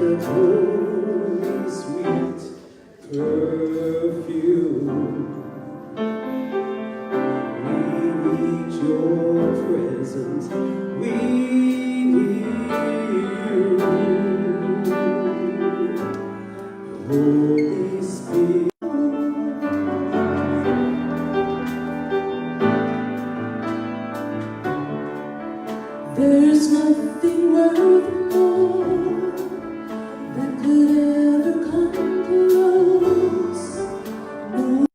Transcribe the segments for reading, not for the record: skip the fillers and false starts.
of holy sweet perfume. We need your presence. We need you, Holy Spirit. There's nothing worth more that could ever come close. No.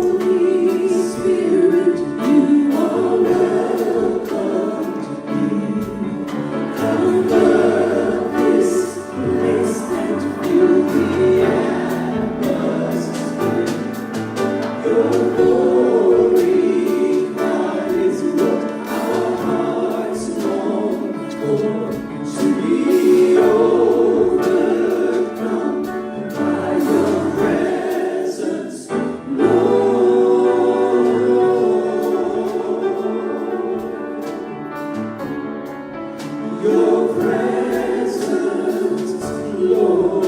Holy Spirit, you are welcome to be. Convert this place and fill the atmosphere. Your glory, God, is what our hearts long for. To be overcome by your presence, your presence, Lord.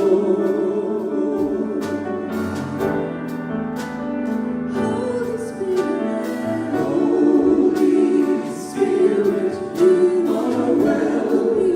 Holy Spirit, you are welcome.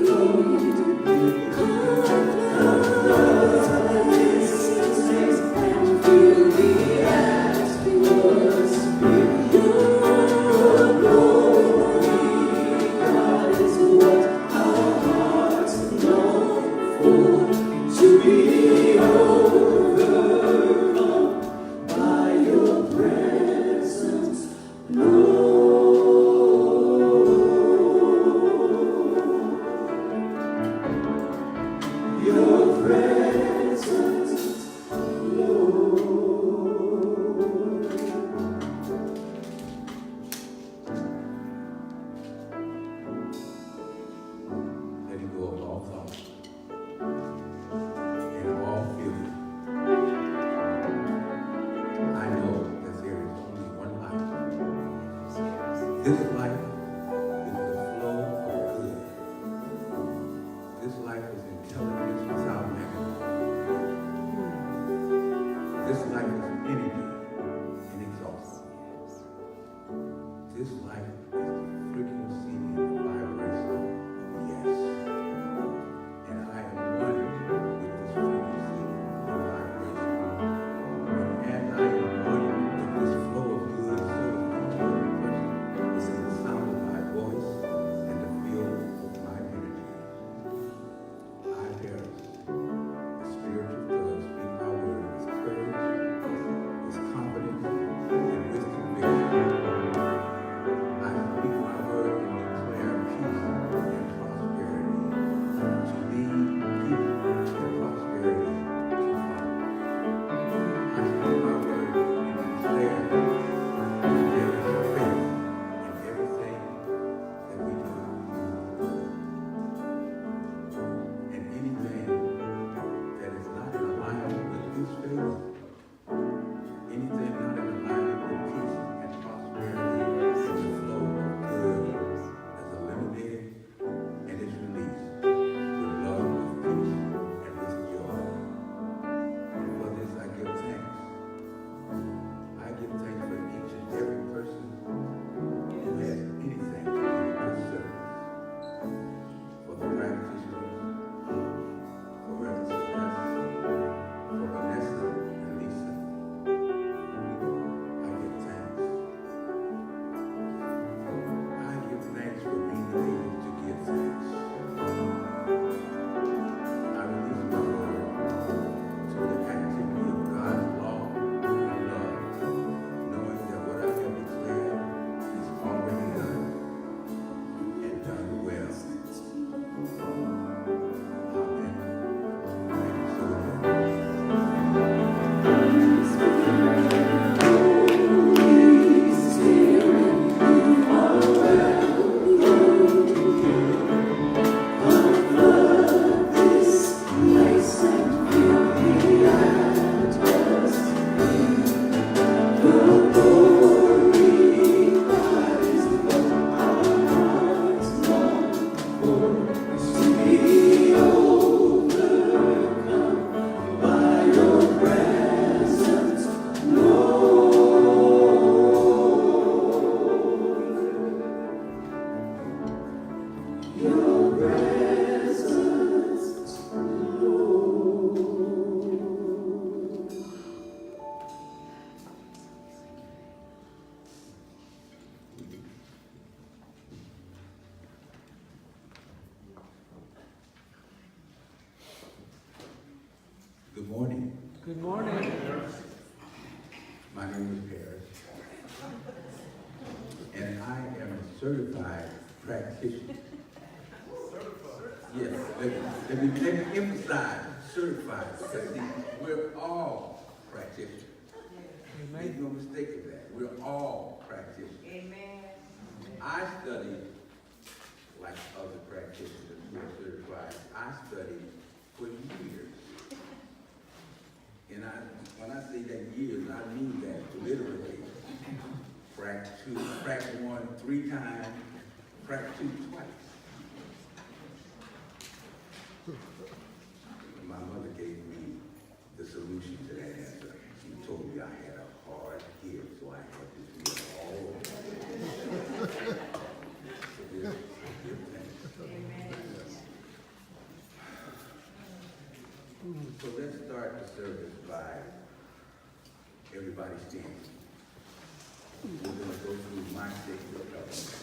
your presence, Lord. Good morning. Good morning. My name is Paris. And I am a certified practitioner. Yes, let me emphasize certified, because we're all practitioners. Make no mistake of that. We're all practitioners. Amen. I studied, like other practitioners who are certified, I studied for years. And when I say that years, I mean that literally. Prac 1 3 times, prac 2 twice. My mother gave me the solution to that answer. She told me I had a hard gift, so I had to do it all over. So let's start the service by everybody standing. We're going to go through my sacred covenant.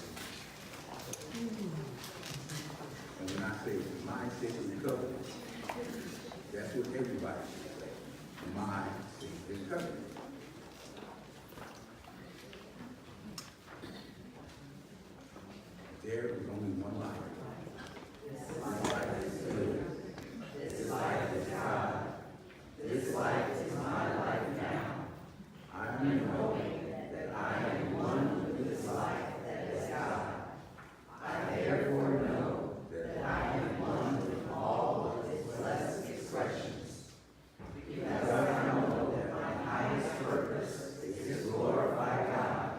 And when I say my sacred covenant, that's what everybody should say. My sacred covenant. There is only one life. This life is good. This life is God. This life is my life now. I am knowing that I am one with this life that is God. I therefore know that I am one with all of its blessed expressions. Because I know that my highest purpose is to glorify God.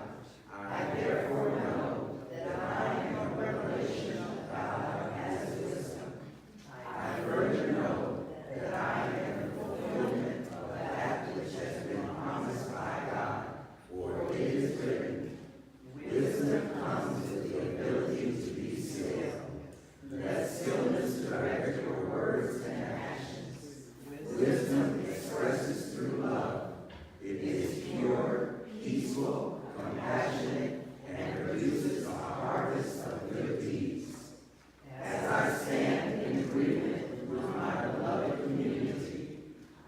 I therefore know that I am a revelation of God as wisdom. I further know that I am the fulfillment of that which has been promised by God. For it is written, wisdom comes with the ability to be still. Let stillness direct your words and actions. Wisdom expresses through love. It is pure, peaceful, compassionate, and produces a harvest of good deeds. As I stand in agreement with my beloved community,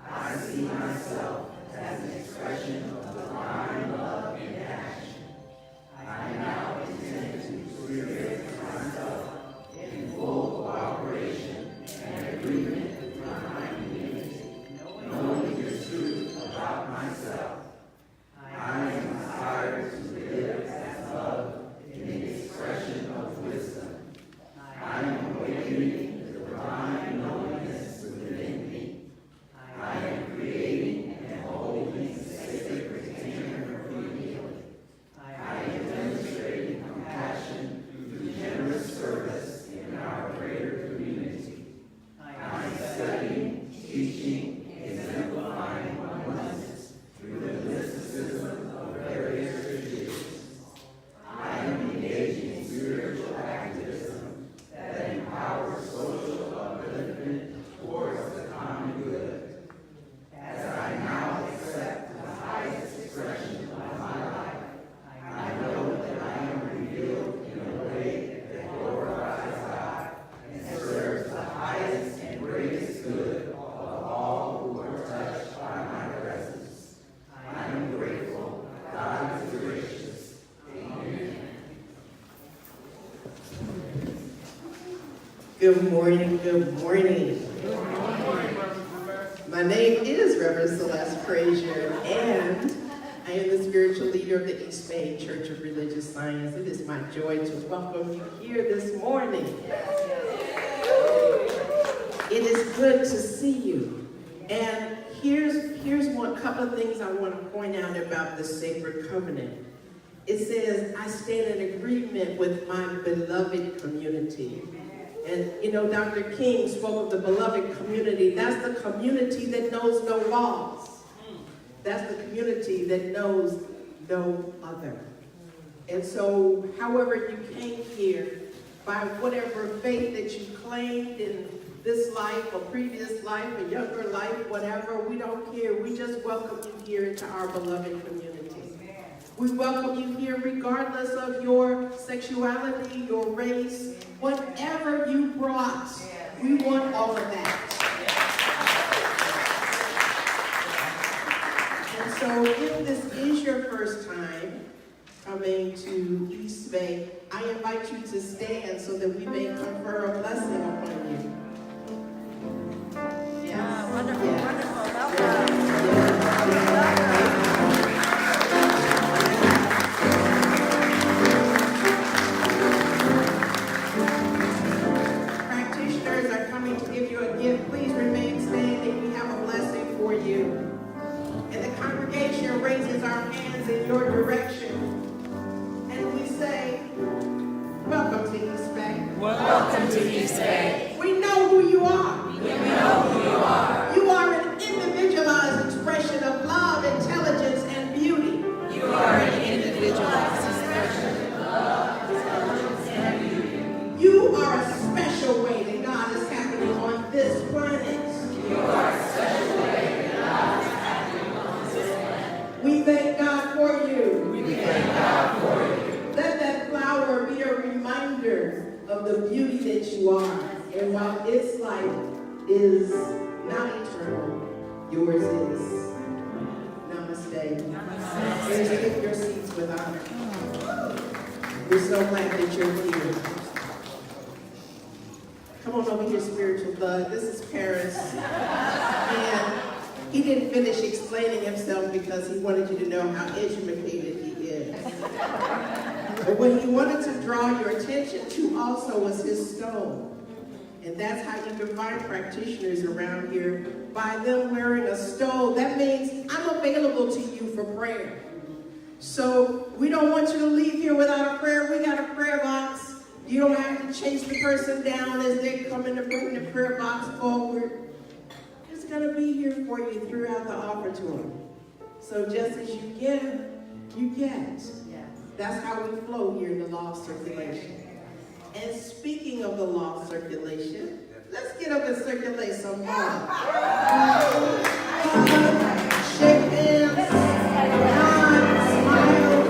I see myself as an expression of divine love in action. I now intend to experience myself in full cooperation and agreement with my community, knowing the truth about myself. I am inspired to live as love in the expression of wisdom. I am awakening the divine knowingness within me. I am creating and holding a sacred container for healing. I am demonstrating compassion through generous service in our greater community. I am studying, teaching, exemplifying oneness through the mysticism of various traditions. I am engaging in spiritual activism that empowers social upliftment towards the common good. As I now accept the highest expression of my life, I know that I am revealed in a way that glorifies God and serves the highest and greatest good of all who are touched by my presence. I am grateful. God is gracious. Amen. Good morning, good morning. My name is Reverend Celeste Frazier, and I am the spiritual leader of the East Bay Church of Religious Science. It is my joy to welcome you here this morning. It is good to see you. And here's one couple of things I want to point out about the sacred covenant. It says, I stand in agreement with my beloved community. And you know, Dr. King spoke of the beloved community. That's the community that knows no laws. That's the community that knows no other. And so, however you came here, by whatever faith that you claimed in this life, a previous life, a younger life, whatever. We don't care. We just welcome you here into our beloved community. We welcome you here regardless of your sexuality, your race, whatever you brought. We want all of that. And so if this is your first time coming to East Bay, I invite you to stand so that we may confer a blessing upon you. Yes. Wonderful, Yes. wonderful. Welcome. Practitioners are coming to give you a gift. Please remain standing. We have a blessing for you. And the congregation raises our hands in your direction. And we say, welcome to East Bay. Welcome to East Bay. We know who you are. We know who you are. You are an individualized expression of love, intelligence, and beauty. You are an individualized expression of love, intelligence, and beauty. You are a special way that God is happening on this planet. You are a special way that God is happening on this planet. We thank God for you. We thank God for you. Let that flower be a reminder of the beauty that you are. And while its life is not eternal, yours is. Namaste. Please take your seats with honor. We're so glad that you're here. Come on over here, spiritual blood. This is Paris. And he didn't finish explaining himself because he wanted you to know how educated he is. But what he wanted to draw your attention to also was his stone. And that's how you can find practitioners around here, by them wearing a stole. That means I'm available to you for prayer. So we don't want you to leave here without a prayer. We got a prayer box. You don't have to chase the person down as they're coming to bring the prayer box forward. It's going to be here for you throughout the offertory. So just as you give, you get. That's how we flow here in the law of circulation. And speaking of the law of circulation, let's get up and circulate some more. Shake hands, nod, smile.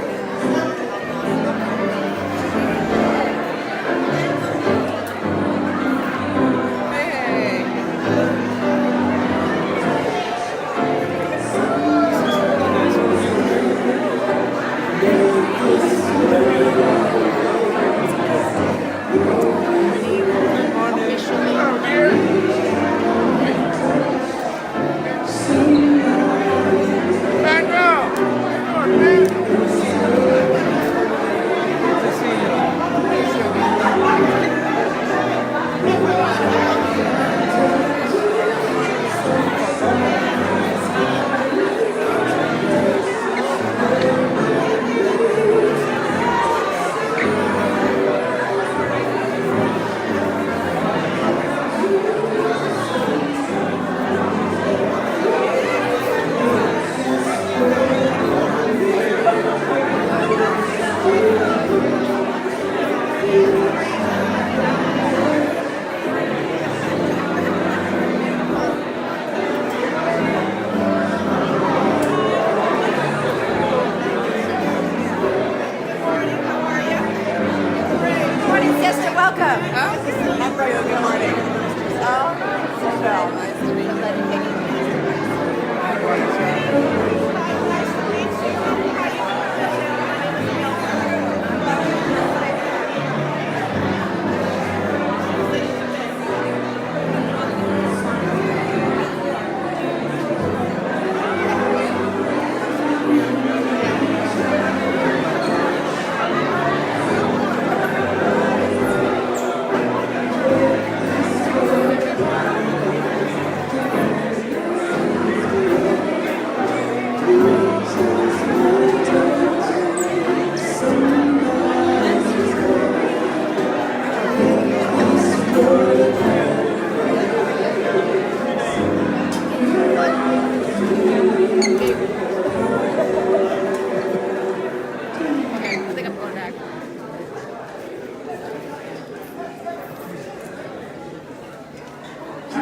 So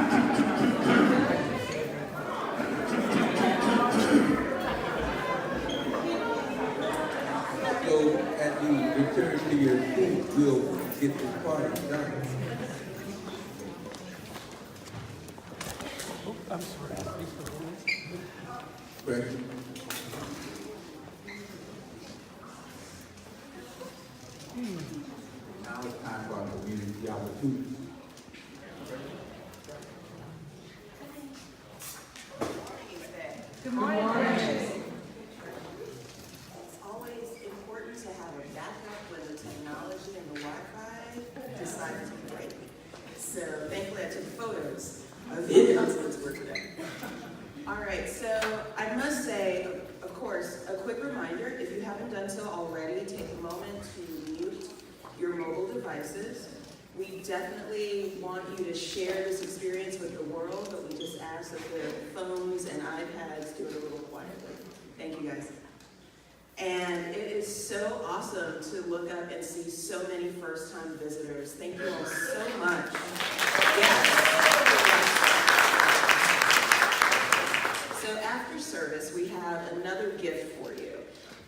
as you return to your seat, we'll get this party started. Ready? Now it's time for our community opportunity. It's always important to have a backup when the technology and the Wi-Fi decide to break. So thankfully I took photos of the announcements for today. All right, so I must say, of course, a quick reminder, if you haven't done so already, take a moment to mute your mobile devices. We definitely want you to share this experience with the world, but we just ask that the phones and iPads do it a little quietly. Thank you guys. And it is so awesome to look up and see so many first-time visitors. Thank you all so much. Yes. So after service, we have another gift for you.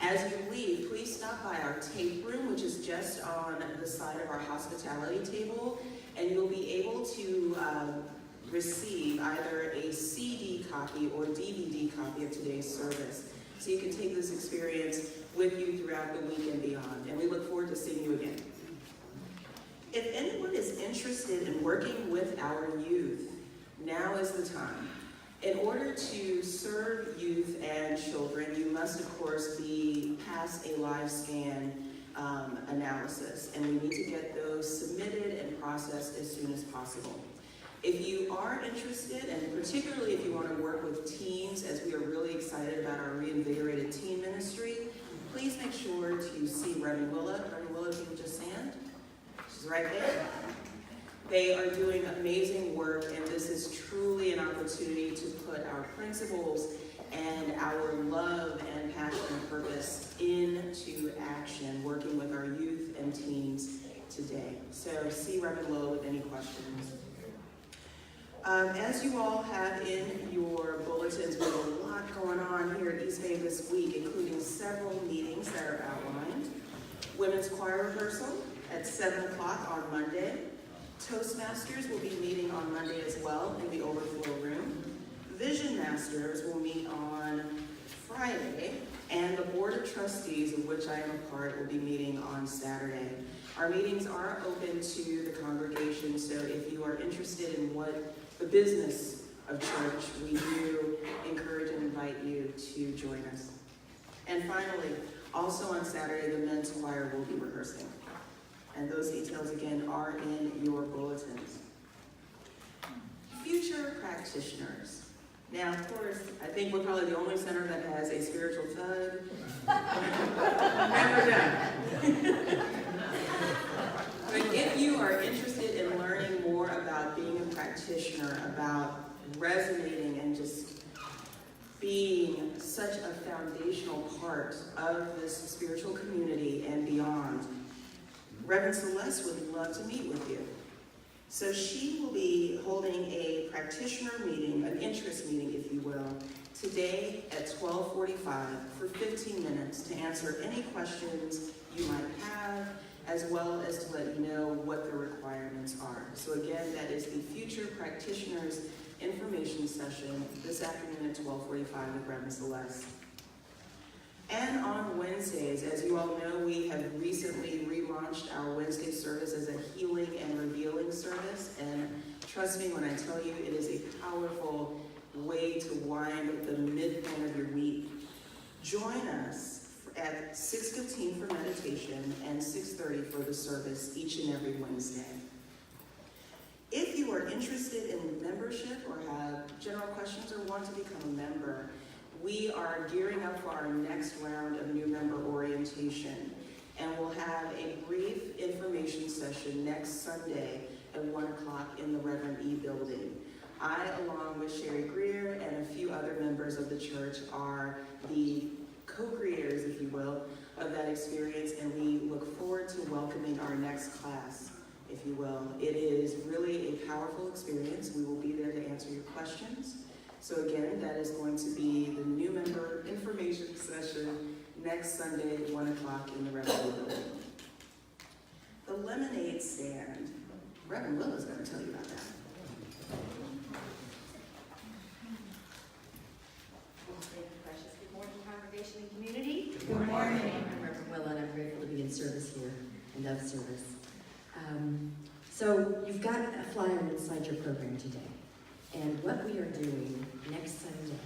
As you leave, please stop by our tape room, which is just on the side of our hospitality table, and you'll be able to receive either a CD copy or DVD copy of today's service. So you can take this experience with you throughout the week and beyond, and we look forward to seeing you again. If anyone is interested in working with our youth, now is the time. In order to serve youth and children, you must, of course, be past a live scan analysis, and we need to get those submitted and processed as soon as possible. If you are interested, and particularly if you want to work with teens, as we are really excited about our reinvigorated teen ministry, please make sure to see Reverend Willa. Reverend Willa, if you would just stand. She's right there. They are doing amazing work, and this is truly an opportunity to put our principles and our love and passion and purpose into action, working with our youth and teens today. So see Reverend Lowe with any questions. As you all have in your bulletins, we have a lot going on here at East Bay this week, including several meetings that are outlined. Women's choir rehearsal at 7 o'clock on Monday. Toastmasters will be meeting on Monday as well in the overflow room. Vision Masters will meet on Friday, and the Board of Trustees, of which I am a part, will be meeting on Saturday. Our meetings are open to the congregation, so if you are interested in what the business of church, we do encourage and invite you to join us. And finally, also on Saturday, the men's choir will be rehearsing. And those details, again, are in your bulletins. Future practitioners. Now, of course, I think we're probably the only center that has a spiritual thug. Never done. But if you are interested in learning more about being a practitioner, about resonating and just being such a foundational part of this spiritual community and beyond, Reverend Celeste would love to meet with you. So she will be holding a practitioner meeting, an interest meeting, if you will, today at 12:45 for 15 minutes to answer any questions you might have, as well as to let you know what the requirements are. So again, that is the Future Practitioners Information Session this afternoon at 12:45 with Reverend Celeste. And on Wednesdays, as you all know, we have recently relaunched our Wednesday service as a healing and revealing service. And trust me when I tell you, it is a powerful way to wind the midpoint of your week. Join us at 6:15 for meditation and 6:30 for the service each and every Wednesday. If you are interested in membership or have general questions or want to become a member, we are gearing up for our next round of new member orientation, and we'll have a brief information session next Sunday at 1 o'clock in the Reverend E building. I, along with Sherry Greer and a few other members of the church, are the co-creators, if you will, of that experience, and we look forward to welcoming our next class. if you will. It is really a powerful experience. We will be there to answer your questions. So again, that is going to be the new member information session next Sunday at 1 o'clock in the Revenue Building. The lemonade stand, Reverend Will is going to tell you about that. Thank you, Precious. Good morning, congregation and community. Good morning. I'm Reverend Willa, and I'm grateful to be in service here and of service. So you've got a flyer inside your program today. And what we are doing next Sunday,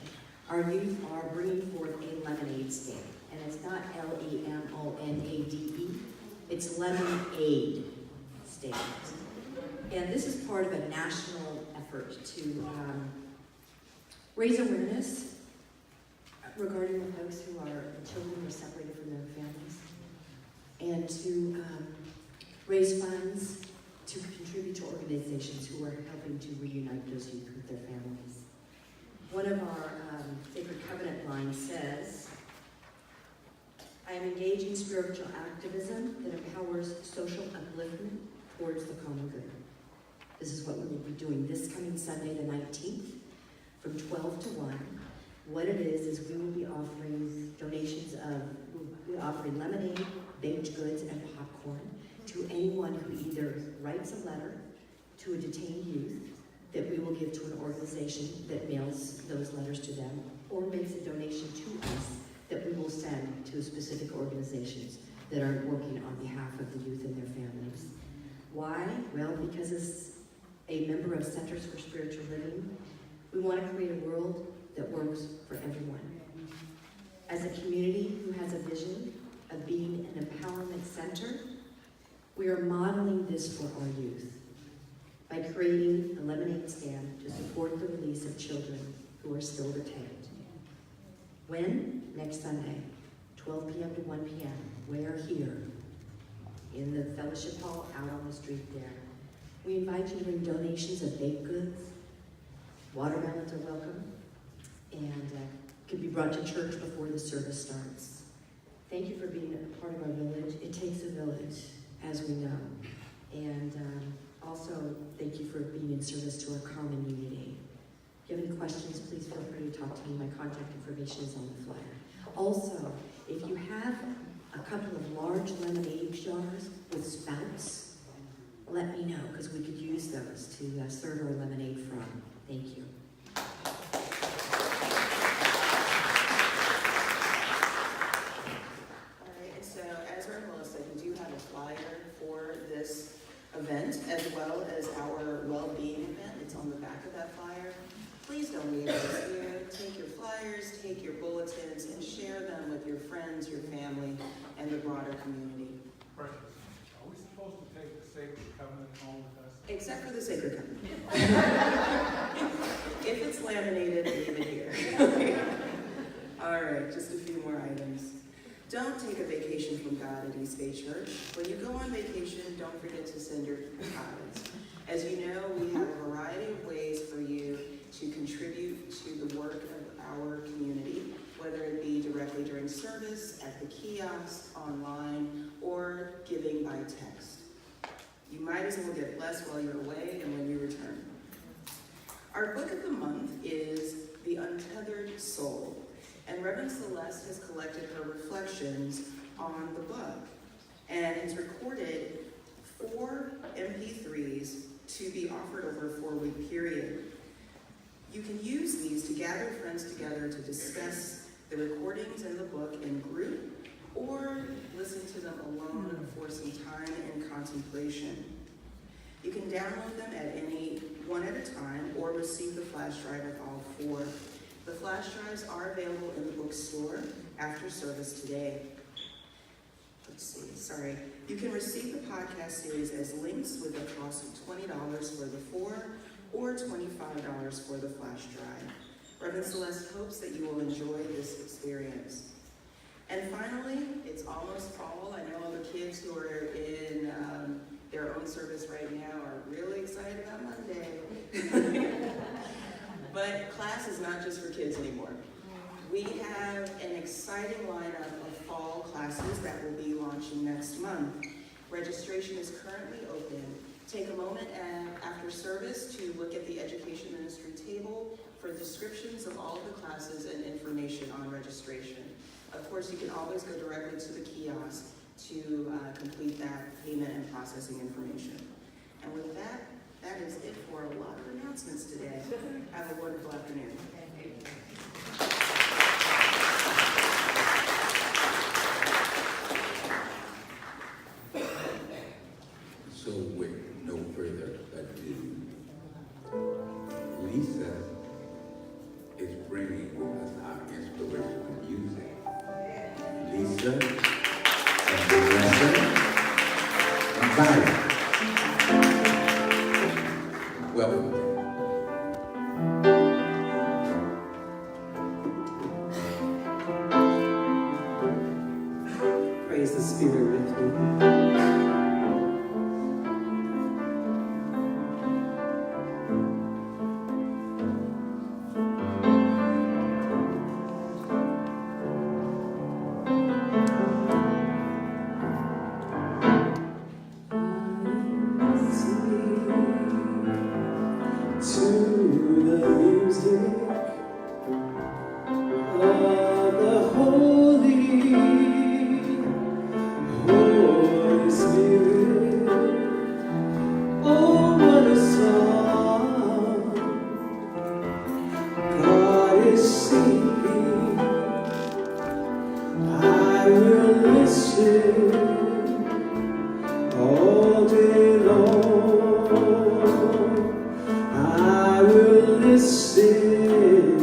our youth are bringing forth a lemonade stand. And it's not Lemonade, it's Lemonade Stand. And this is part of a national effort to raise awareness regarding the folks who are children who are separated from their families, and to raise funds to contribute to organizations who are helping to reunite those youth with their families. One of our Sacred Covenant lines says, I am engaging spiritual activism that empowers social upliftment towards the common good. This is what we will be doing this coming Sunday the 19th from 12 to 1. What it is we will be offering donations of, we'll be offering lemonade, baked goods, and popcorn to anyone who either writes a letter to a detained youth that we will give to an organization that mails those letters to them, or makes a donation to us that we will send to specific organizations that are working on behalf of the youth and their families. Why? Well, because as a member of Centers for Spiritual Living, we want to create a world that works for everyone. As a community who has a vision of being an empowerment center, we are modeling this for our youth by creating a lemonade stand to support the release of children who are still detained. When? Next Sunday, 12 p.m. to 1 p.m. Where? Here, in the fellowship hall out on the street there. We invite you to bring donations of baked goods. Watermelons are welcome, and can be brought to church before the service starts. Thank you for being a part of our village. It takes a village, as we know. And also, thank you for being in service to our common unity. If you have any questions, please feel free to talk to me. My contact information is on the flyer. Also, if you have a couple of large lemonade jars with spouts, let me know, because we could use those to serve our lemonade from. Thank you. All right, and so as Reverend said, we do have a flyer for this event, as well as our well-being event. It's on the back of that flyer. Please don't leave this here. Take your flyers, take your bulletins, and share them with your friends, your family, and the broader community. Precious, are we supposed to take the Sacred Covenant home with us? Except for the Sacred Covenant. If it's laminated, leave it here. All right, just a few more items. Don't take a vacation from God at East Bay Church. When you go on vacation, don't forget to send your tithes. As you know, we have a variety of ways for you to contribute to the work of our community, whether it be directly during service, at the kiosk, online, or giving by text. You might as well get blessed while you're away and when you return. Our book of the month is The Untethered Soul, and Reverend Celeste has collected her reflections on the book and has recorded 4 MP3s to be offered over a 4-week period. You can use these to gather friends together to discuss the recordings in the book in group, or listen to them alone for some time and contemplation. You can download them at any one at a time, or receive the flash drive with all 4. The flash drives are available in the bookstore after service today. You can receive the podcast series as links with a cost of $20 for the 4 or $25 for the flash drive. Reverend Celeste hopes that you will enjoy this experience. And finally, it's almost fall. I know all the kids who are in their own service right now are really excited about Monday. But class is not just for kids anymore. We have an exciting lineup of fall classes that will be launching next month. Registration is currently open, take a moment and after service to look at the education ministry table for descriptions of all of the classes and information on registration. Of course, you can always go directly to the kiosk to complete that payment and processing information. And with that, that is it for a lot of announcements today. Have a wonderful afternoon. So with no further ado, Lisa is bringing us our inspirational music. Lisa and Vanessa and Byron. Welcome. Praise the Spirit with me. Holy Spirit,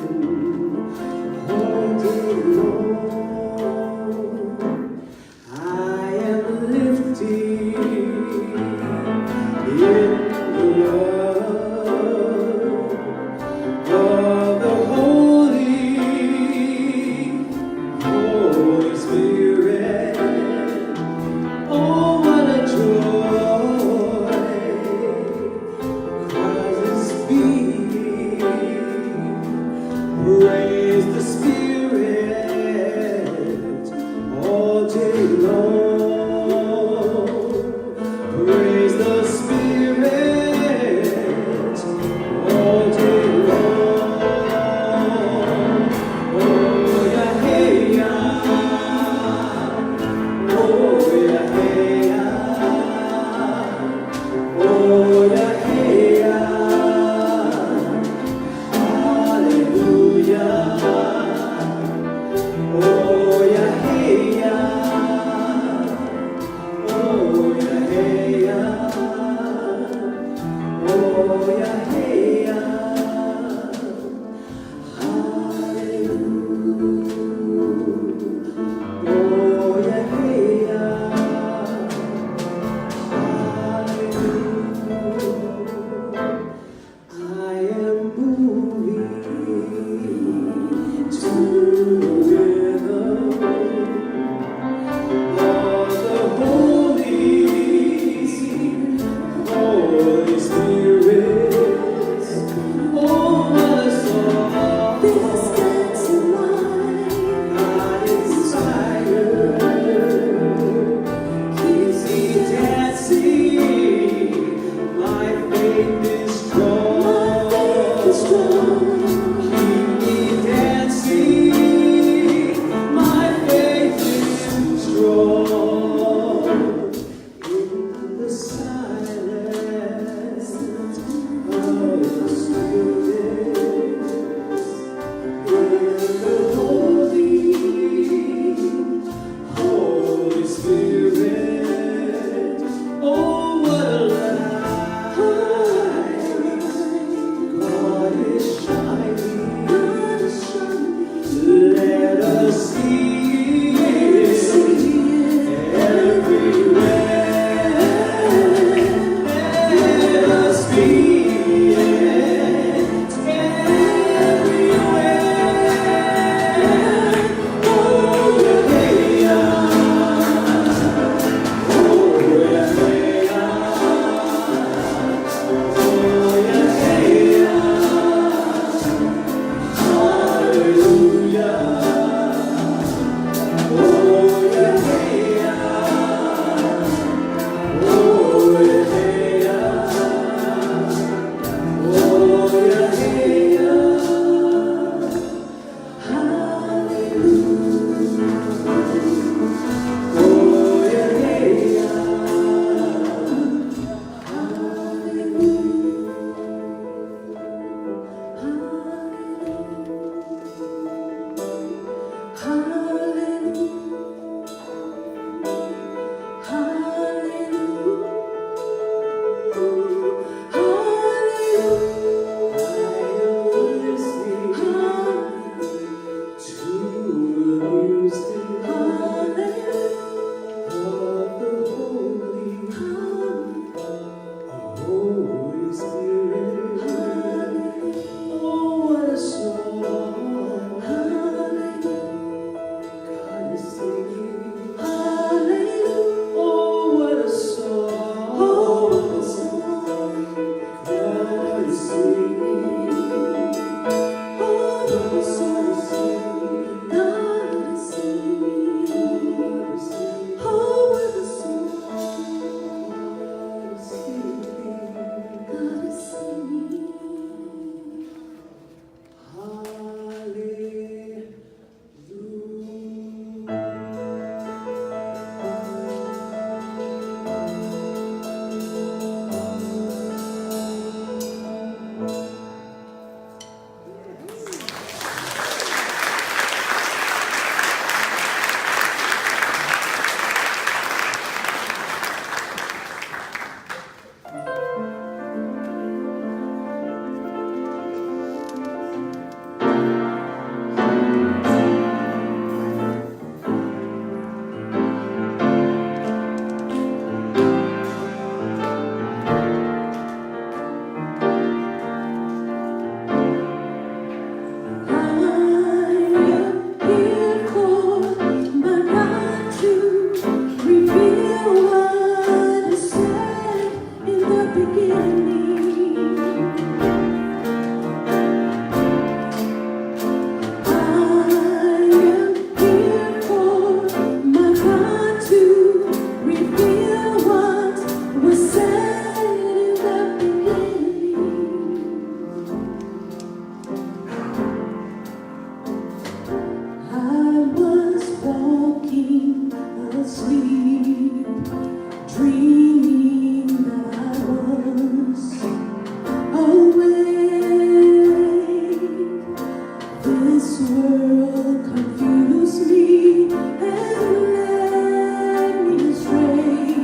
This world confused me and led me astray.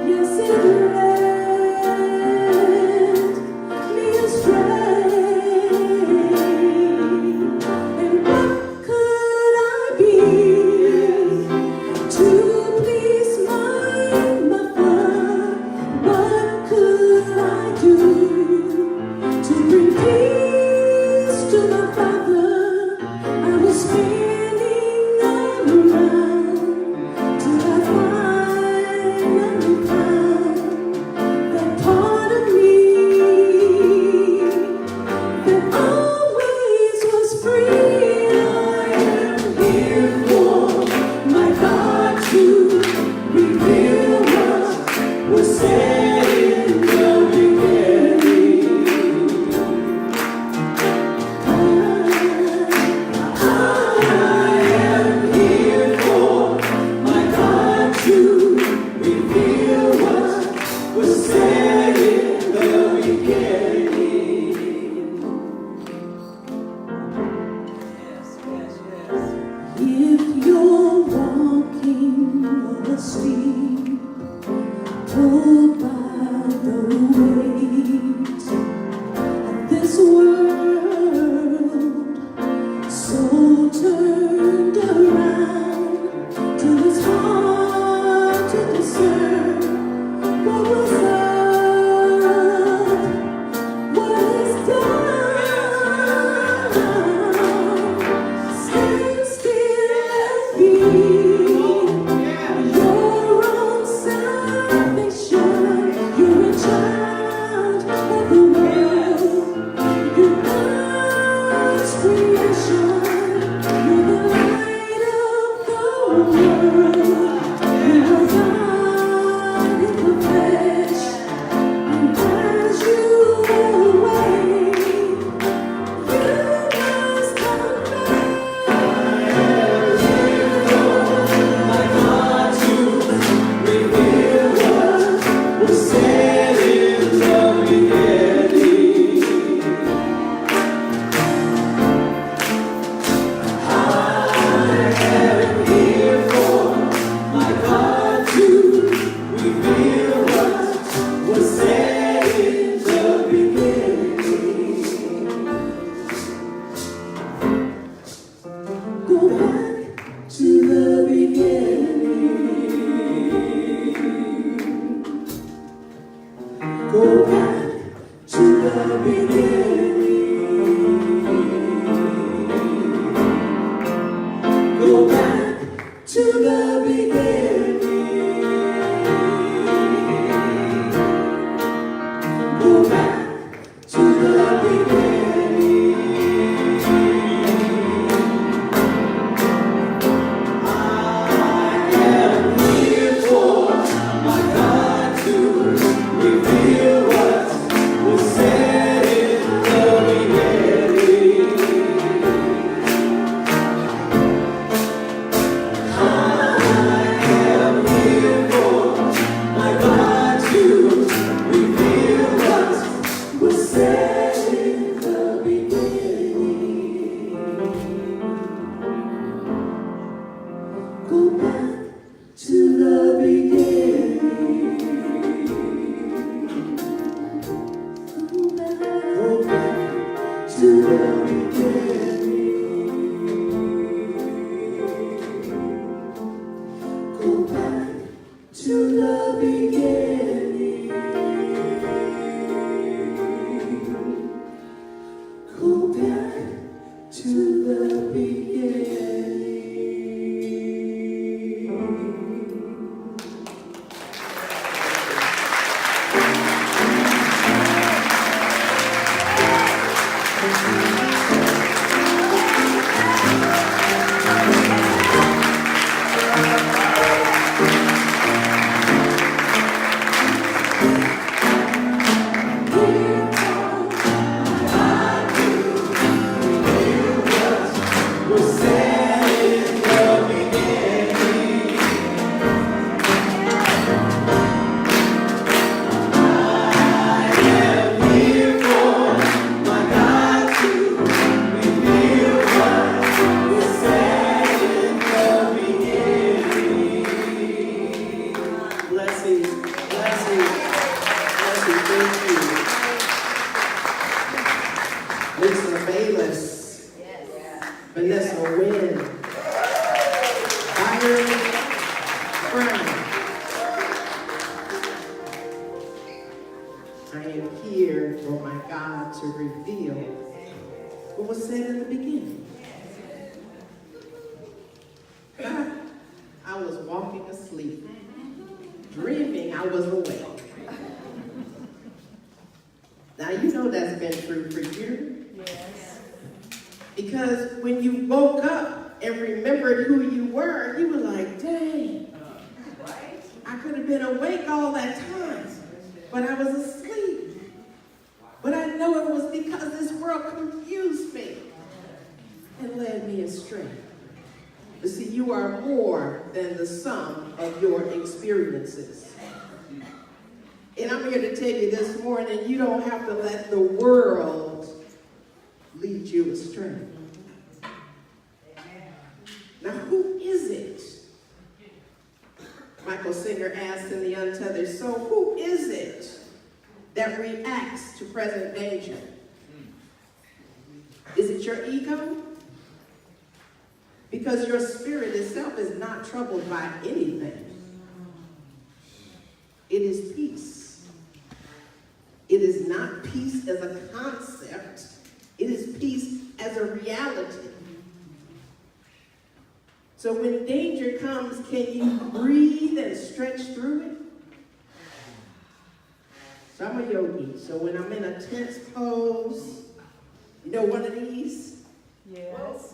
Yes, it led me astray. And what could I be to please my mother? What could I do to bring peace to my father? I was spinning around till I finally found that part of me that always was free. I am here for my God to reveal what was said in the beginning. I am here for my God to reveal what was said in the beginning. If you're walking on a street pulled by the weight of this world, so turned around till it's hard to discern what was up, what is done. Stand still and feel your own salvation. You're a child of the world. You're God's creation. You're the light of the world. You are God in the flesh. And as you awake, you must come back. My God to reveal what was said in the beginning. I am here for my God to reveal what was said in the beginning. Go back to the beginning. Go back to the beginning. Go back to the beginning. Go back to the beginning. I am here for my God to reveal what was said in the beginning. I am here for my God to reveal what was said in the beginning. Go back to the beginning. Go back to the beginning. Go back to the beginning. Go back to the beginning. Lisa Bayless, Vanessa Wynn, Byron Brown. I am here for my God to reveal what was said in the beginning. I was walking asleep, dreaming I was awake. Now you know that's been true for you. Yes. Because when you woke up and remembered who you were like, dang, I could have been awake all that time, but I was asleep. But I know it was because this world confused me and led me astray. You see, you are more than the sum of your experiences. And I'm here to tell you this morning, you don't have to let the world lead you astray. Now, who is it? Michael Singer asked in The Untethered Soul, who is it that reacts to present danger? Is it your ego? Because your spirit itself is not troubled by anything. It is peace. It is not peace as a concept. It is peace as a reality. So when danger comes, can you breathe and stretch through it? So I'm a yogi. So when I'm in a tense pose, you know one of these? Yes.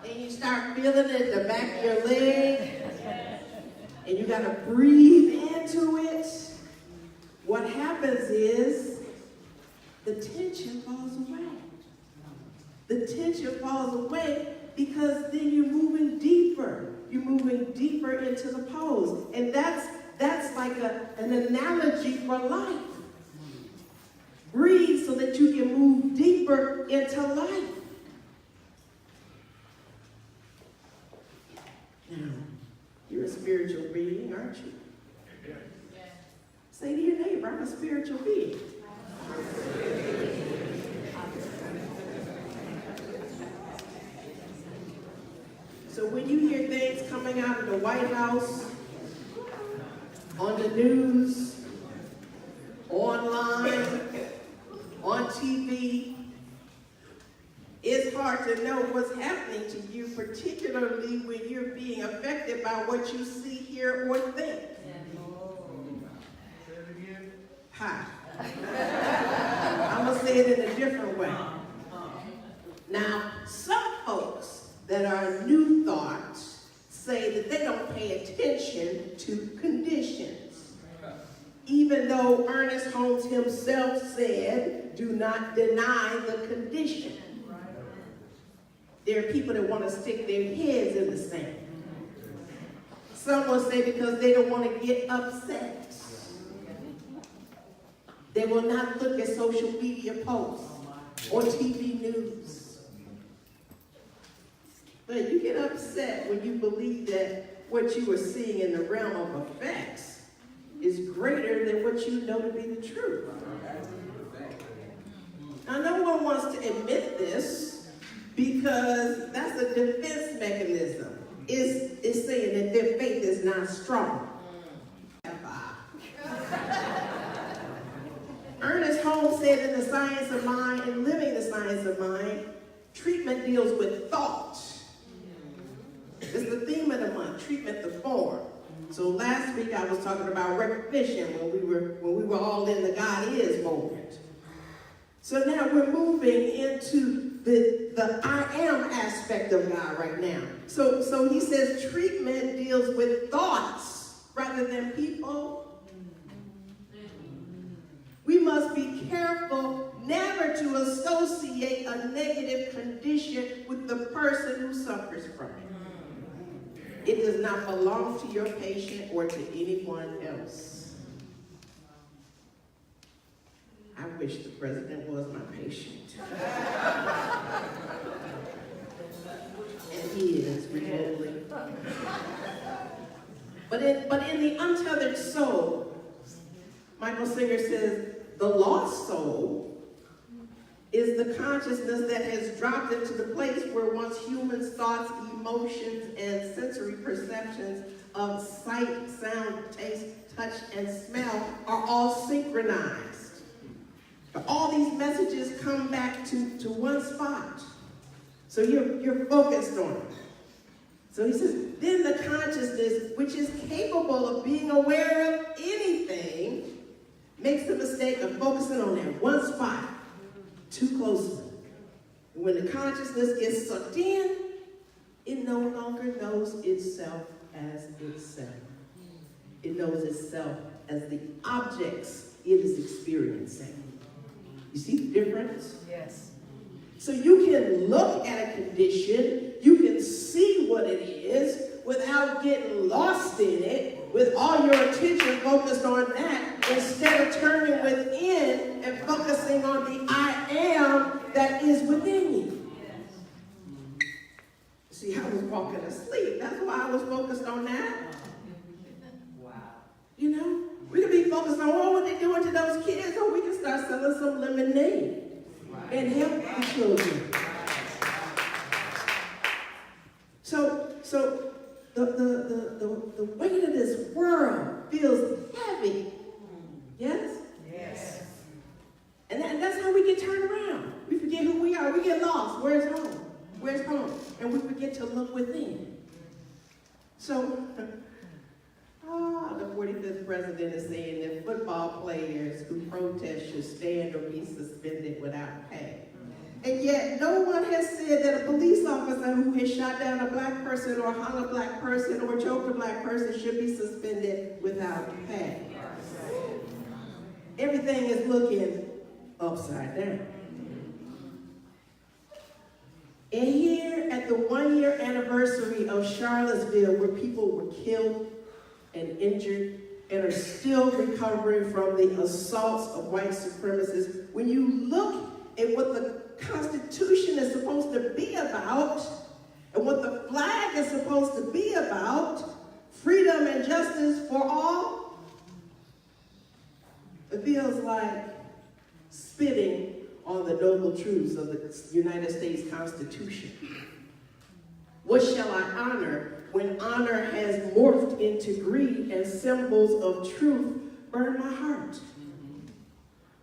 And you start feeling it in the back of your leg, and you gotta breathe into it. What happens is the tension falls away. The tension falls away because then you're moving deeper. You're moving deeper into the pose. And that's like an analogy for life. Breathe so that you can move deeper into life. Now, you're a spiritual being, aren't you? Say to your neighbor, I'm a spiritual being. So when you hear things coming out of the White House, on the news, online, on TV, it's hard to know what's happening to you, particularly when you're being affected by what you see, hear, or think. Hi. I'm going to say it in a different way. Now, some folks that are new thought say that they don't pay attention to conditions. Even though Ernest Holmes himself said, do not deny the condition. There are people that want to stick their heads in the sand. Some will say because they don't want to get upset. They will not look at social media posts or TV news. But you get upset when you believe that what you are seeing in the realm of effects is greater than what you know to be the truth. Now, no one wants to admit this because that's a defense mechanism. It's saying that their faith is not strong. Ernest Holmes said in The Science of Mind and Living the Science of Mind, treatment deals with thought. It's the theme of the month, treatment the form. So last week I was talking about recognition when we were all in the God is moment. So now we're moving into the I am aspect of God right now. So he says treatment deals with thoughts rather than people. We must be careful never to associate a negative condition with the person who suffers from it. It does not belong to your patient or to anyone else. I wish the president was my patient. And he is remotely. But in The Untethered Soul, Michael Singer says, the lost soul is the consciousness that has dropped into the place where once humans' thoughts, emotions, and sensory perceptions of sight, sound, taste, touch, and smell are all synchronized. But all these messages come back to one spot. So you're focused on it. So he says, then the consciousness, which is capable of being aware of anything, makes the mistake of focusing on that one spot too closely. When the consciousness gets sucked in, it no longer knows itself as itself. It knows itself as the objects it is experiencing. You see the difference? Yes. So you can look at a condition, you can see what it is without getting lost in it, with all your attention focused on that, instead of turning within and focusing on the I am that is within you. See, I was walking asleep. That's why I was focused on that. Wow. You know, we can be focused on what they're doing to those kids, or we can start selling some lemonade and help the children. So the weight of this world feels heavy. Yes? Yes. And that's how we get turned around. We forget who we are. We get lost. Where's home? Where's home? And we forget to look within. So, the 45th president is saying that football players who protest should stand or be suspended without pay. And yet, no one has said that a police officer who has shot down a black person or hung a black person or choked a black person should be suspended without pay. Everything is looking upside down. And here at the 1-year anniversary of Charlottesville, where people were killed and injured and are still recovering from the assaults of white supremacists, when you look at what the Constitution is supposed to be about, and what the flag is supposed to be about, freedom and justice for all, it feels like spitting on the noble truths of the United States Constitution. What shall I honor when honor has morphed into greed and symbols of truth burn my heart?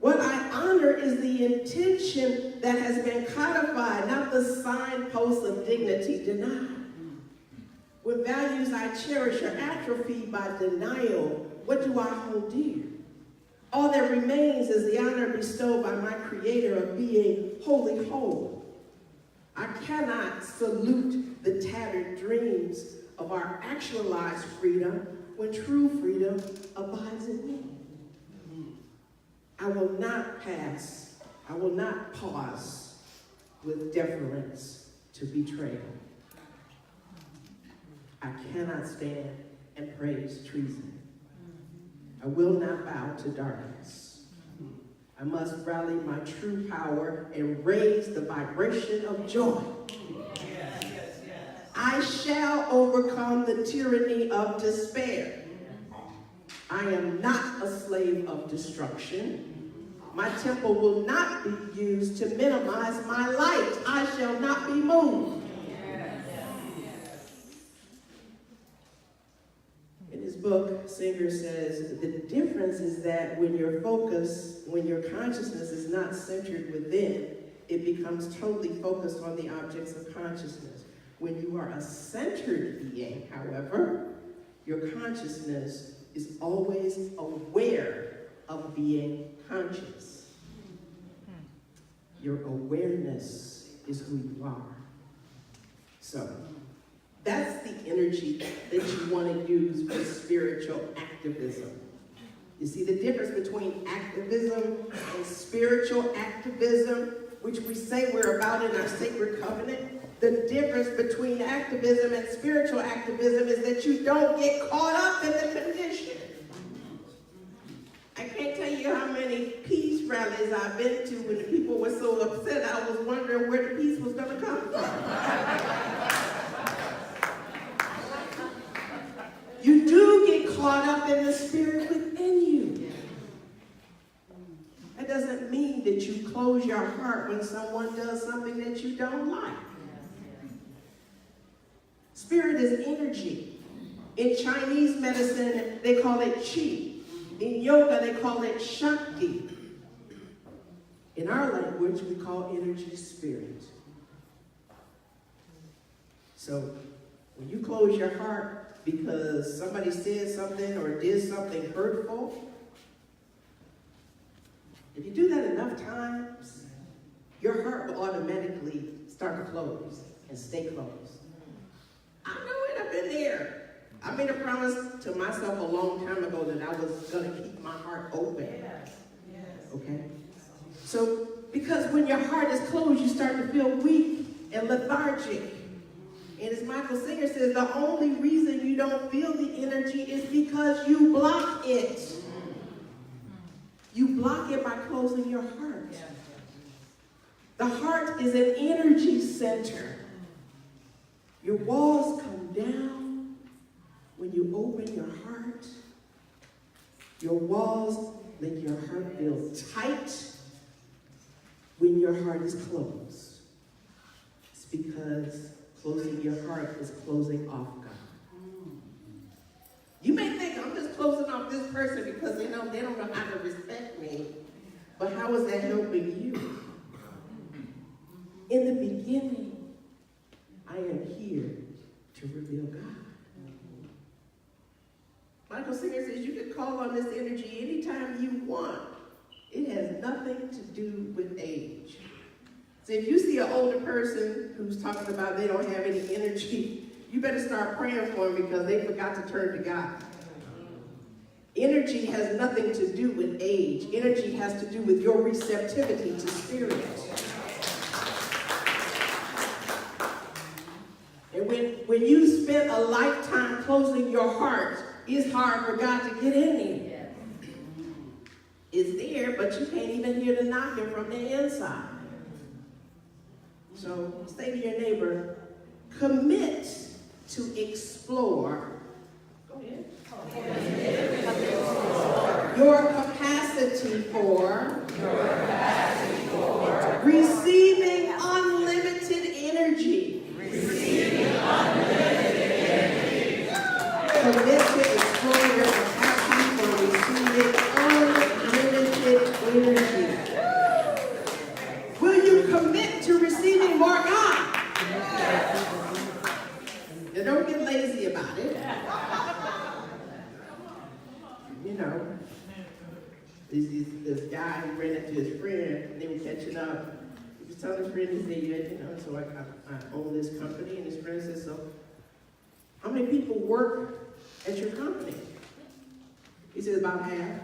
What I honor is the intention that has been codified, not the signposts of dignity denied. When values I cherish are atrophied by denial, what do I hold dear? All that remains is the honor bestowed by my Creator of being wholly whole. I cannot salute the tattered dreams of our actualized freedom when true freedom abides in me. I will not pause with deference to betrayal. I cannot stand and praise treason. I will not bow to darkness. I must rally my true power and raise the vibration of joy. I shall overcome the tyranny of despair. I am not a slave of destruction. My temple will not be used to minimize my light. I shall not be moved. In his book, Singer says, the difference is that when your consciousness is not centered within, it becomes totally focused on the objects of consciousness. When you are a centered being, however, your consciousness is always aware of being conscious. Your awareness is who you are. So, that's the energy that you want to use for spiritual activism. You see the difference between activism and spiritual activism, which we say we're about in our sacred covenant? The difference between activism and spiritual activism is that you don't get caught up in the condition. I can't tell you how many peace rallies I've been to when the people were so upset I was wondering where the peace was going to come from. You do get caught up in the spirit within you. That doesn't doesn't mean that you close your heart when someone does something that you don't like. Spirit is energy. In Chinese medicine, they call it qi. In yoga, they call it shakti. In our language, we call energy spirit. So, when you close your heart because somebody said something or did something hurtful, if you do that enough times, your heart will automatically start to close and stay closed. I know it, I've been there. I made a promise to myself a long time ago that I was going to keep my heart open. Okay? So, because when your heart is closed, you start to feel weak and lethargic. And as Michael Singer says, the only reason you don't feel the energy is because you block it. You block it by closing your heart. The heart is an energy center. Your walls come down when you open your heart. Your walls make your heart feel tight when your heart is closed. It's because closing your heart is closing off God. You may think I'm just closing off this person because they don't know how to respect me. But how is that helping you? In the beginning, I am here to reveal God. Michael Singer says you can call on this energy anytime you want. It has nothing to do with age. So if you see an older person who's talking about they don't have any energy, you better start praying for them because they forgot to turn to God. Energy has nothing to do with age. Energy has to do with your receptivity to spirit. And when you spend a lifetime closing your heart, it's hard for God to get in there. It's there, but you can't even hear the knocking from the inside. So say to your neighbor, commit to explore. Go ahead. Your capacity for receiving unlimited energy. Commit to explore your capacity for receiving unlimited energy. Will you commit to receiving more God? Now don't get lazy about it. You know, this guy who ran into his friend, and they were catching up. He was telling his friend, he said, you know, so I own this company, and his friend said, so how many people work at your company? He said, about half.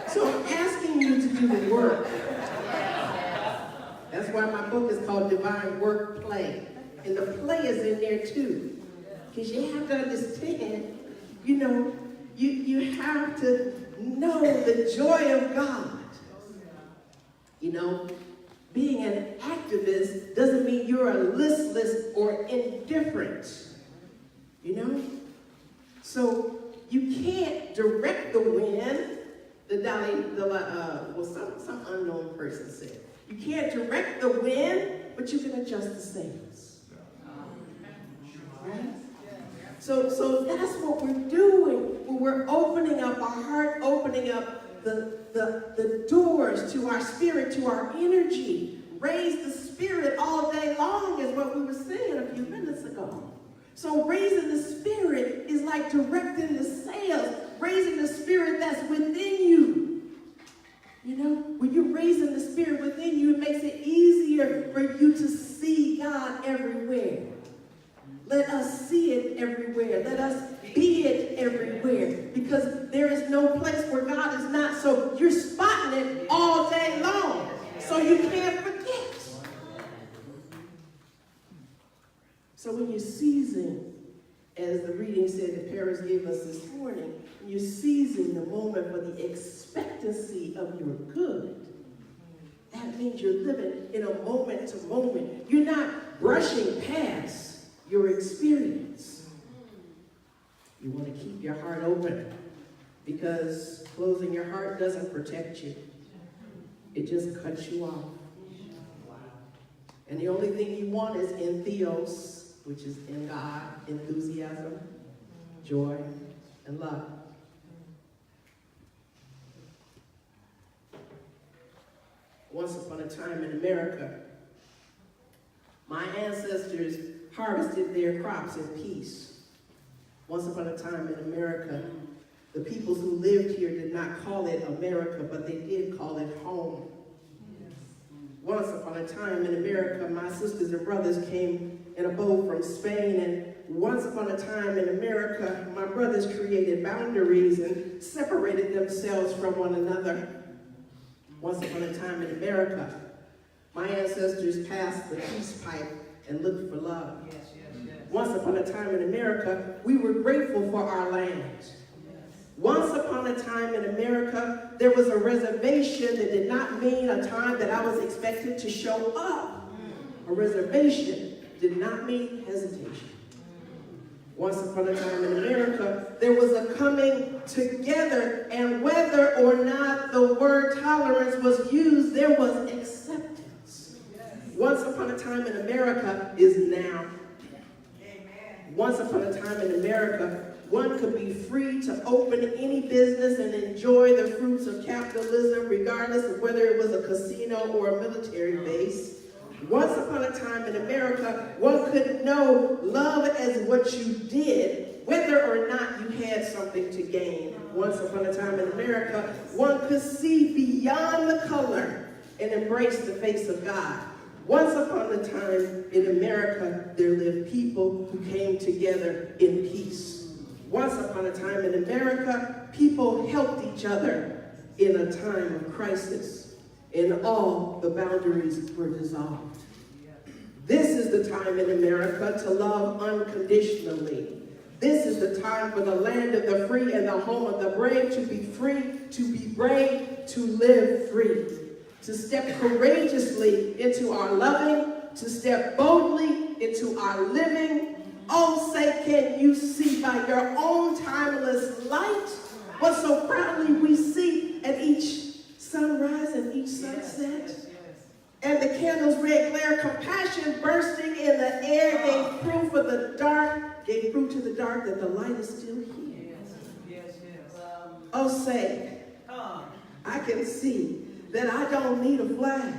So I'm asking you to do the work. That's why my book is called Divine Work Play. And the play is in there too. Because you have to understand, you know, you have to know the joy of God. You know, being an activist doesn't mean you're a listless or indifferent. You know? So you can't direct the wind, some unknown person said. You can't direct the wind, but you can adjust the sails. Right? So that's what we're doing when we're opening up our heart, opening up the doors to our spirit, to our energy. Raise the spirit all day long is what we were saying a few minutes ago. So raising the spirit is like directing the sails, raising the spirit that's within you. You know, when you're raising the spirit within you, it makes it easier for you to see God everywhere. Let us see it everywhere. Let us be it everywhere. Because there is no place where God is not. So you're spotting it all day long. So you can't forget. So when you're seizing, as the reading said that Paris gave us this morning, when you're seizing the moment for the expectancy of your good, that means you're living in a moment to moment. You're not brushing past your experience. You want to keep your heart open, because closing your heart doesn't protect you. It just cuts you off. And the only thing you want is in theos, which is in God, enthusiasm, joy, and love. Once upon a time in America, my ancestors harvested their crops in peace. Once upon a time in America, the peoples who lived here did not call it America, but they did call it home. Once upon a time in America, my sisters and brothers came in a boat from Spain, and once upon a time in America, my brothers created boundaries and separated themselves from one another. Once upon a time in America, my ancestors passed the peace pipe and looked for love. Once upon a time in America, we were grateful for our land. Once upon a time in America, there was a reservation that did not mean a time that I was expected to show up. A reservation did not mean hesitation. Once upon a time in America, there was a coming together, and whether or not the word tolerance was used, there was acceptance. Once upon a time in America is now. Once upon a time in America, one could be free to open any business and enjoy the fruits of capitalism, regardless of whether it was a casino or a military base. Once upon a time in America, one could know love as what you did, whether or not you had something to gain. Once upon a time in America, one could see beyond the color and embrace the face of God. Once upon a time in America, there lived people who came together in peace. Once upon a time in America, people helped each other in a time of crisis, and all the boundaries were dissolved. This is the time in America to love unconditionally. This is the time for the land of the free and the home of the brave to be free, to be brave, to live free, to step courageously into our loving, to step boldly into our living. Oh, say, can you see by your own timeless light what so proudly we see at each sunrise and each sunset? And the candle's red glare, compassion bursting in the air, gave proof of the dark, gave proof to the dark that the light is still here. Oh, say, I can see that I don't need a flag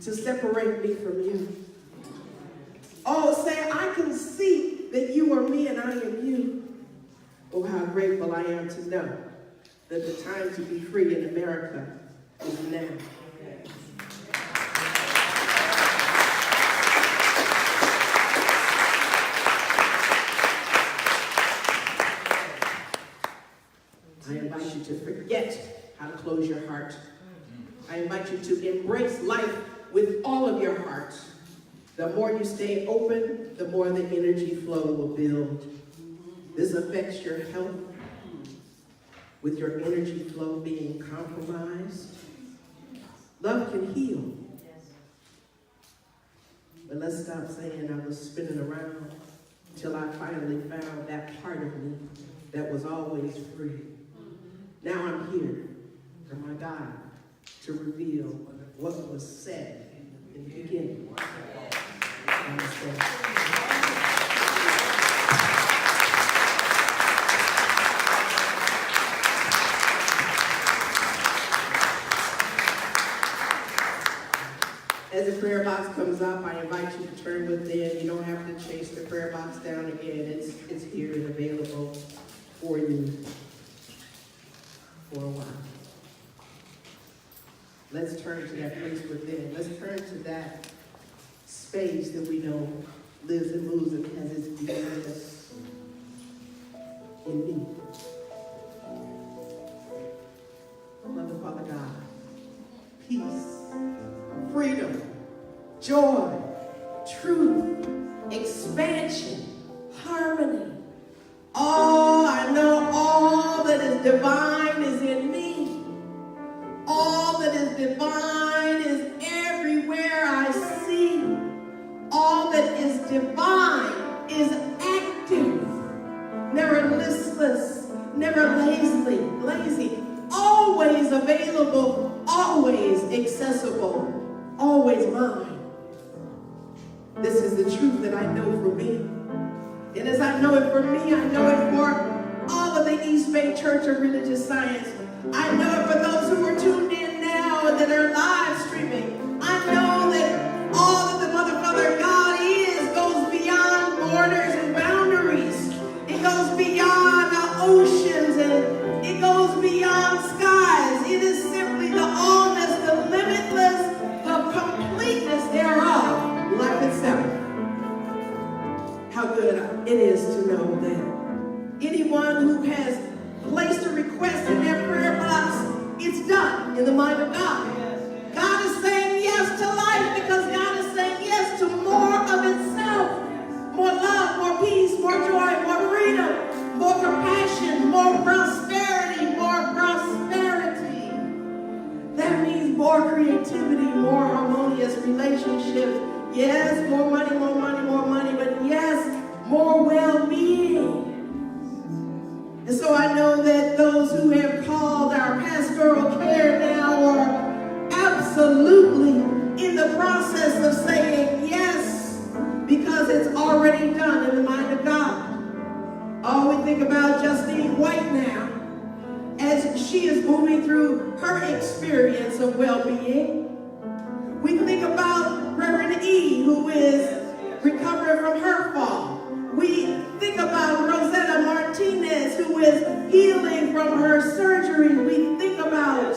to separate me from you. Oh, say, I can see that you are me and I am you. Oh, how grateful I am to know that the time to be free in America is now. I invite you to forget how to close your heart. I invite you to embrace life with all of your heart. The more you stay open, the more the energy flow will build. This affects your health, with your energy flow being compromised. Love can heal. But let's stop saying I was spinning around until I finally found that part of me that was always free. Now I'm here for my God to reveal what was said in the beginning. As the prayer box comes up, I invite you to turn within. You don't have to chase the prayer box down again. It's here and available for you for a while. Let's turn to that place within. Let's turn to that space that we know lives and moves and has its beingness in me. Mother, Father God, peace, freedom, joy, truth, expansion, harmony. Oh, I know all that is divine is in me. All that is divine is everywhere I see. All that is divine is active, never listening. never lazy, always available, always accessible, always mine. This is the truth that I know for me. And as I know it for me, I know it for all of the East Bay Church of Religious Science. I know it for those who are tuned in now and that are live streaming. I know that all that the Mother, Father, God is goes beyond borders and boundaries. It goes beyond oceans and it goes beyond skies. It is simply the allness, the limitless, the completeness thereof, life itself. How good it is to know that anyone who has placed a request in their prayer box, it's done in the mind of God. God is saying yes to life because God is saying yes to more of itself. More love, more peace, more joy, more freedom, more compassion, more prosperity, more prosperity. That means more creativity, more harmonious relationships. Yes, more money, but yes, more well-being. And so I know that those who have called our pastoral care now are absolutely in the process of saying yes, because it's already done in the mind of God. Oh, we think about Justine White now, as she is moving through her experience of well-being. We think about Reverend E, who is recovering from her fall. We think about Rosetta Martinez, who is healing from her surgery. We think about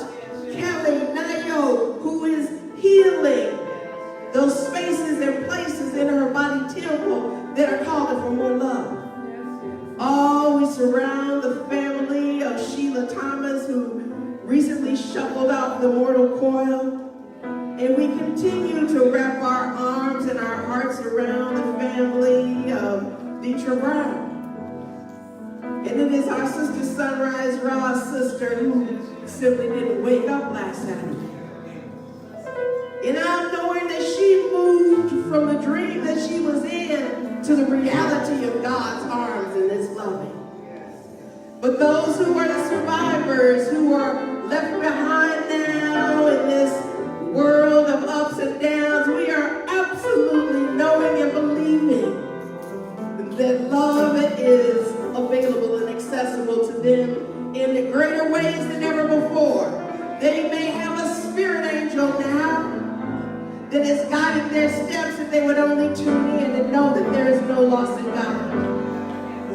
Kelly Nayo, who is healing those spaces and places in her body temple that are calling for more love. Oh, we surround the family of Sheila Thomas, who recently shuffled off the mortal coil. And we continue to wrap our arms and our hearts around the family of Deetra Brown. And it is our sister Sunrise Ross' sister who simply didn't wake up last Saturday. And I'm knowing that she moved from the dream that she was in to the reality of God's arms and His loving. But those who are the survivors, who are left behind now in this world of ups and downs, we are absolutely knowing and believing that love is available and accessible to them in greater ways than ever before. They may have a spirit angel now that is guiding their steps if they would only tune in and know that there is no loss in God.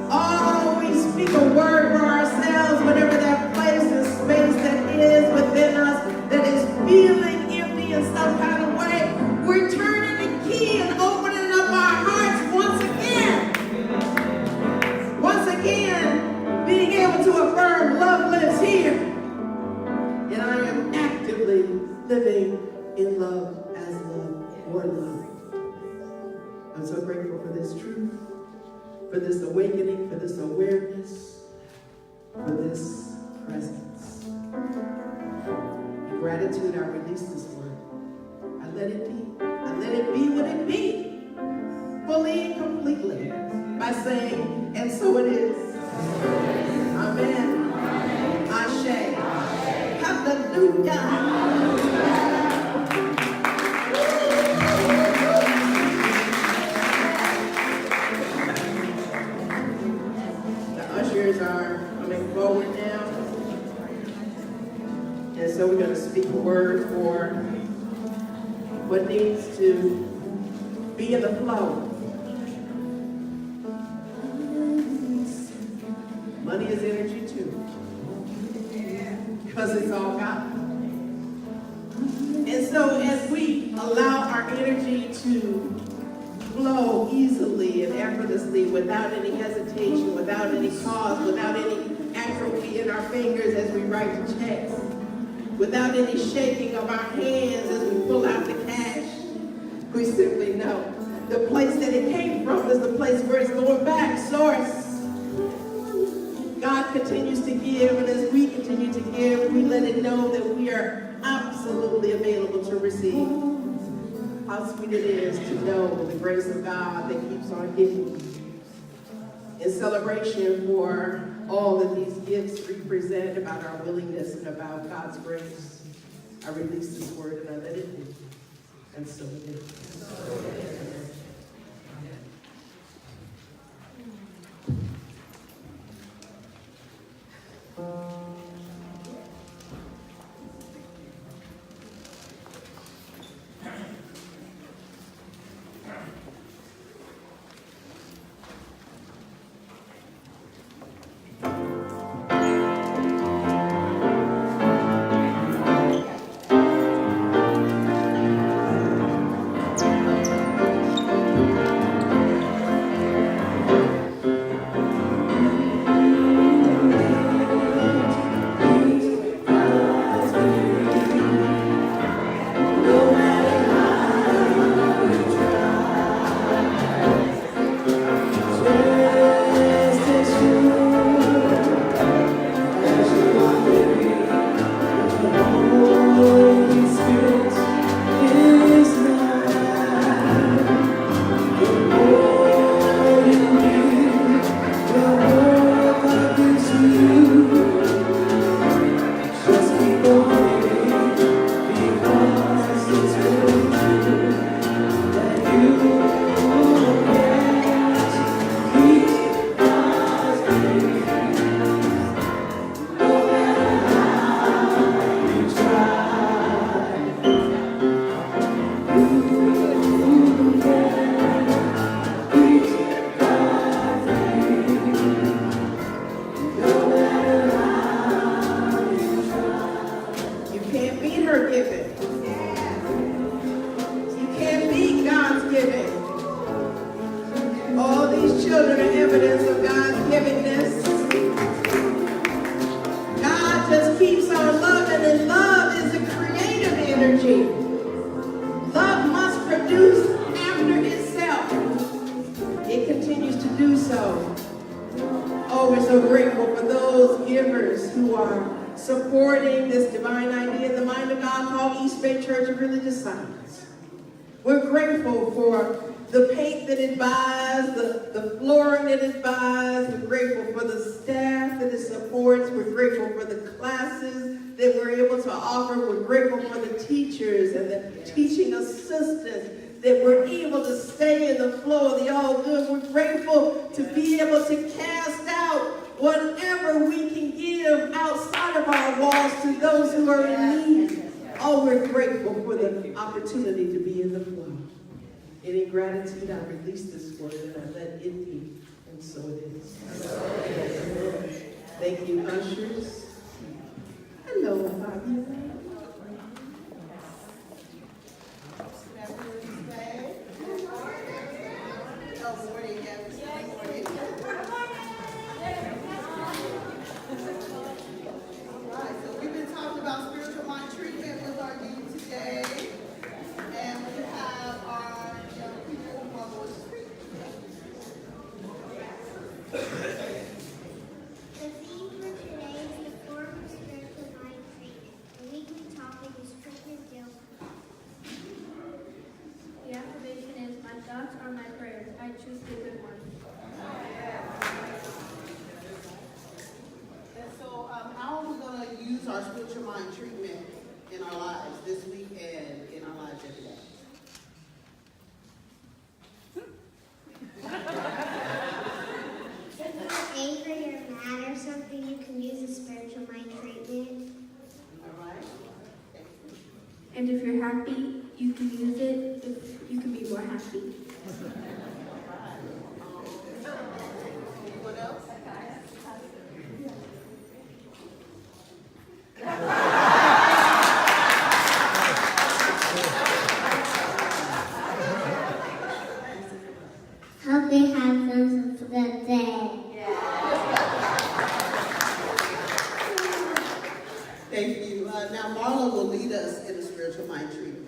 Oh, we speak a word for ourselves, whatever that place and space that is within us that is feeling empty in some kind of way. We're turning the key and opening up our hearts once again. Once again, being able to affirm love lives here. And I am actively living in love as love or love. I'm so grateful for this truth, for this awakening, for this awareness, for this presence. In gratitude, I release this word. I let it be. I let it be what it be, fully and completely, by saying, and so it is. Amen. Ashe. Hallelujah. Are coming forward now. And so we're going to speak a word for what needs to be in the flow. Money is energy too. Because it's all God. And so as we allow our energy to flow easily and effortlessly, without any hesitation, without any pause, without any atrophy in our fingers as we write the checks, without any shaking of our hands as we pull out the cash, we simply know the place that it came from is the place where it's going back, source. God continues to give, and as we continue to give, we let it know that we are absolutely available to receive. How sweet it is to know the grace of God that keeps on giving. in celebration for all that these gifts represent, about our willingness and about God's grace, I release this word and I let it be. And so it is. Supporting this divine idea in the mind of God called East Bay Church of Religious Science. We're grateful for the paint that it buys, the flooring that it buys. We're grateful for the staff that it supports. We're grateful for the classes that we're able to offer. We're grateful for the teachers and the teaching assistants that we're able to stay in the flow of the all good. We're grateful to be able to cast out whatever we can give outside of our walls to those who are in need. Oh, we're grateful for the opportunity to be in the flow. In gratitude, I release this word and I let it be. And so it is. Thank you, ushers. Hello, Bobby. Our spiritual mind treatment in our lives this week and in our lives every day. If you're angry or mad or something, you can use a spiritual mind treatment. All right. And if you're happy, you can use it. If you can be more happy. What else? Healthy habits for the day. Thank you. Now Marla will lead us in the spiritual mind treatment.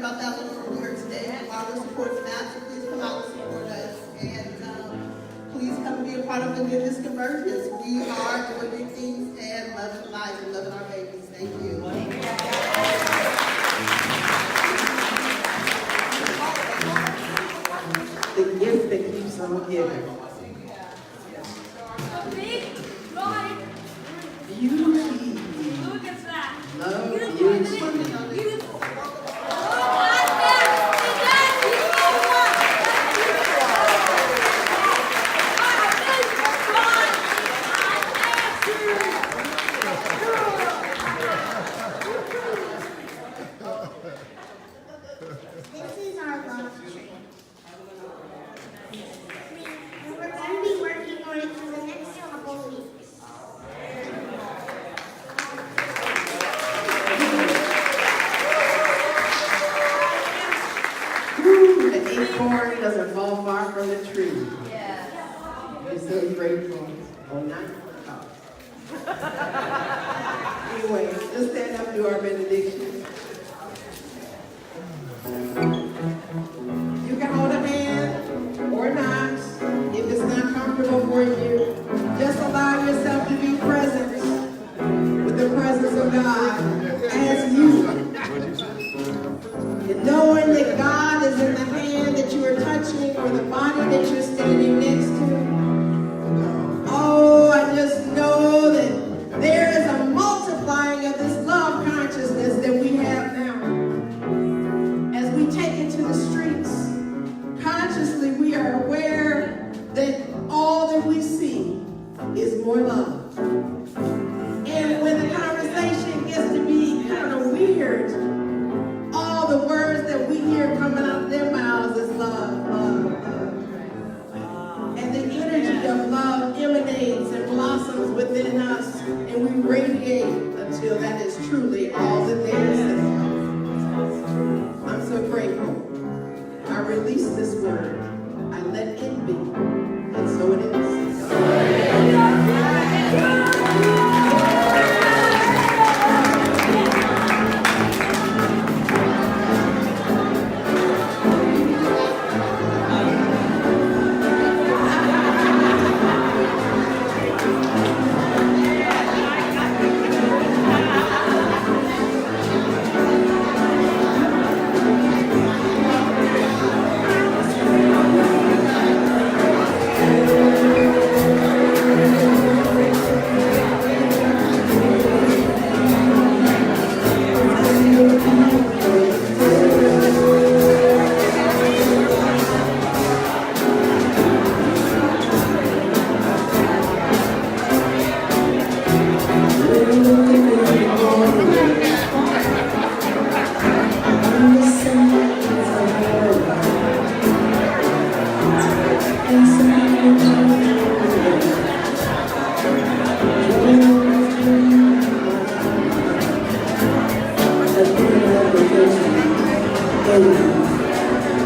about that one earlier today. Our support staff, so please come out and support us. And please come and be a part of the Goodness Convergence. We are doing big things and loving life and loving our babies. Thank you. The gift that keeps on giving. Beauty. Look at that. Love beauty. This is our love tree. And we're going to be working on it for the next couple of weeks. Woo, the acorn doesn't fall far from the tree. We're so grateful. Oh, not anyway, let's stand up and do our benediction. You can hold a hand or not if it's not comfortable for you. Just allow yourself to be present with the presence of God as you. And knowing that God is in the hand that you are touching or the body that you're standing next to. Oh, I just know that there is a multiplying of this love consciousness that we have now. As we take it to the streets, consciously we are aware that all that we see is more love. And when the conversation gets to be kind of weird, all the words that we hear coming out of their mouths is love, love, love. And the energy of love emanates and blossoms within us, and we radiate until that is truly all that there is. I'm so grateful. I release this word. I let it be. And so it is.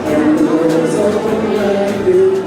And the world's over